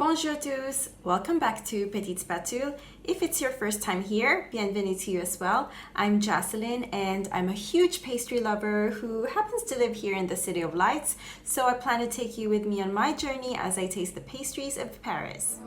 Bonjour tous! Welcome back to Petite Spatule. If it's your first time here, bienvenue to you as well. I'm Jocelyn and I'm a huge pastry lover who happens to live here in the City of Lights, so I plan to take you with me on my journey as I taste the pastries of Paris.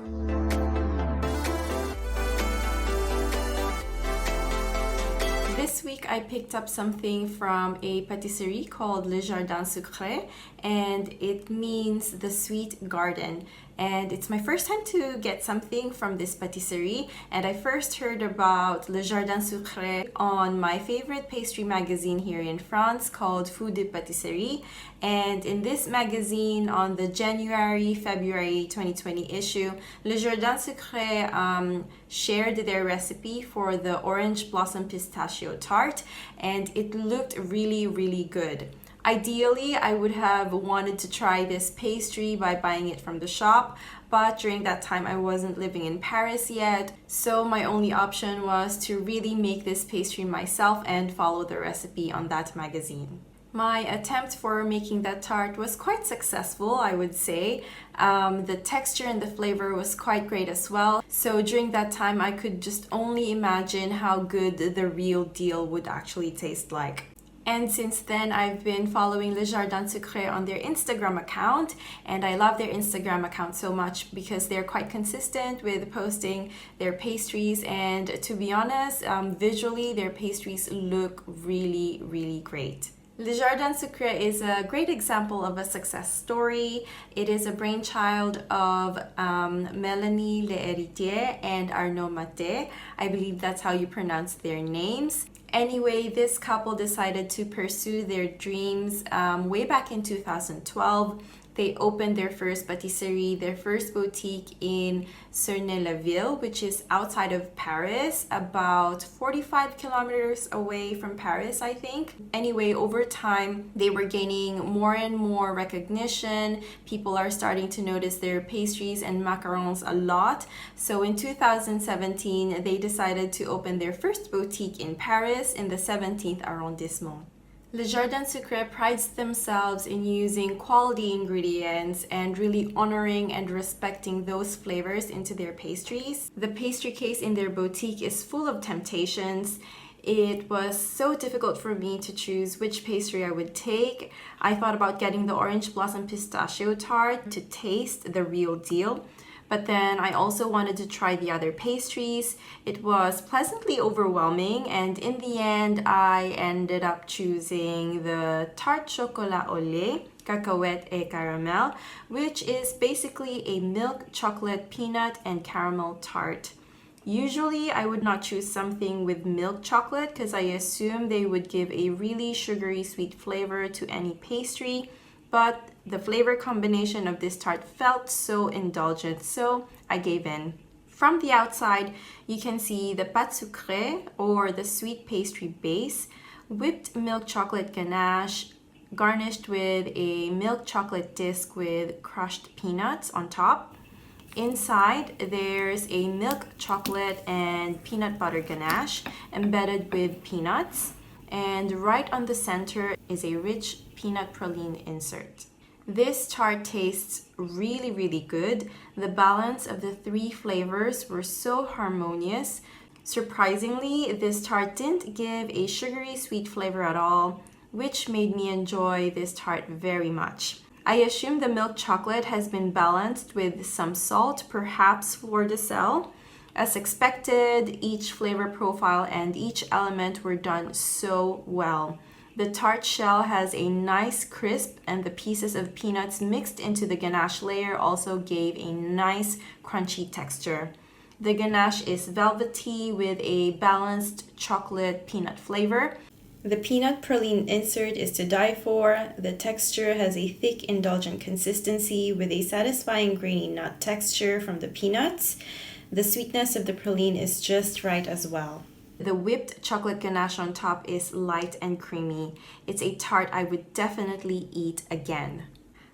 This week I picked up something from a patisserie called Le Jardin Sucré, and it means the sweet garden. And it's my first time to get something from this patisserie, and I first heard about Le Jardin Sucré on my favorite pastry magazine here in France called Food de Patisserie. And in this magazine, on the January-February 2020 issue, Le Jardin Sucré shared their recipe for the orange blossom pistachio tart, and it looked really good. Ideally, I would have wanted to try this pastry by buying it from the shop, but during that time I wasn't living in Paris yet, so my only option was to really make this pastry myself and follow the recipe on that magazine. My attempt for making that tart was quite successful, I would say. The texture and the flavor was quite great as well. So during that time, I could just only imagine how good the real deal would actually taste like. And since then, I've been following Le Jardin Sucré on their Instagram account, and I love their Instagram account so much because they're quite consistent with posting their pastries, and to be honest, visually their pastries look really great. Le Jardin Sucré is a great example of a success story. It is a brainchild of Mélanie L'Héritier and Arnaud Maté. I believe that's how you pronounce their names. Anyway, this couple decided to pursue their dreams way back in 2012. They opened their first patisserie, their first boutique in Cernay-la-Ville, which is outside of Paris, about 45 kilometers away from Paris, I think. Anyway, over time, they were gaining more and more recognition. People are starting to notice their pastries and macarons a lot. So in 2017, they decided to open their first boutique in Paris in the 17th arrondissement. Le Jardin Sucré prides themselves in using quality ingredients and really honoring and respecting those flavors into their pastries. The pastry case in their boutique is full of temptations. It was so difficult for me to choose which pastry I would take. I thought about getting the orange blossom pistachio tart to taste the real deal. But then I also wanted to try the other pastries. It was pleasantly overwhelming, and in the end, I ended up choosing the Tart chocolat au lait, cacahuète et caramel, which is basically a milk chocolate peanut and caramel tart. Usually, I would not choose something with milk chocolate because I assume they would give a really sugary sweet flavor to any pastry. But the flavor combination of this tart felt so indulgent, so I gave in. From the outside, you can see the pâte sucrée, or the sweet pastry base, whipped milk chocolate ganache, garnished with a milk chocolate disc with crushed peanuts on top. Inside, there's a milk chocolate and peanut butter ganache embedded with peanuts. And right on the center is a rich peanut praline insert. This tart tastes really good. The balance of the three flavors were so harmonious. Surprisingly, this tart didn't give a sugary sweet flavor at all, which made me enjoy this tart very much. I assume the milk chocolate has been balanced with some salt, perhaps fleur de sel. As expected, each flavor profile and each element were done so well. The tart shell has a nice crisp, and the pieces of peanuts mixed into the ganache layer also gave a nice crunchy texture. The ganache is velvety with a balanced chocolate peanut flavor. The peanut praline insert is to die for. The texture has a thick, indulgent consistency with a satisfying grainy nut texture from the peanuts. The sweetness of the praline is just right as well. The whipped chocolate ganache on top is light and creamy. It's a tart I would definitely eat again.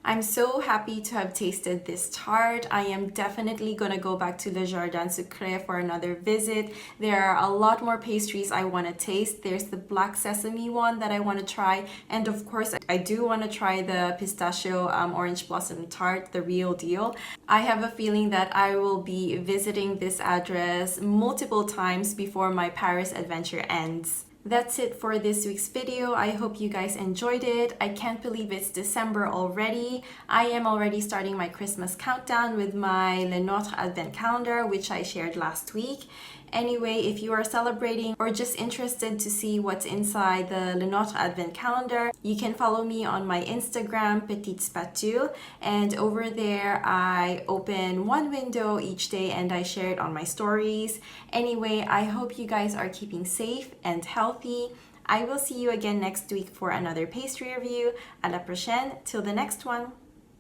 I'm so happy to have tasted this tart. I am definitely gonna go back to Le Jardin Sucré for another visit. There are a lot more pastries I want to taste. There's the black sesame one that I want to try, and of course I do want to try the pistachio orange blossom tart, the real deal. I have a feeling that I will be visiting this address multiple times before my Paris adventure ends. That's it for this week's video. I hope you guys enjoyed it. I can't believe it's December already. I am already starting my Christmas countdown with my Le Notre Advent calendar, which I shared last week. Anyway, if you are celebrating or just interested to see what's inside the Le Notre Advent calendar, you can follow me on my Instagram, Petite Spatule, and over there I open one window each day and I share it on my stories. Anyway, I hope you guys are keeping safe and healthy. I will see you again next week for another pastry review. À la prochaine, till the next one.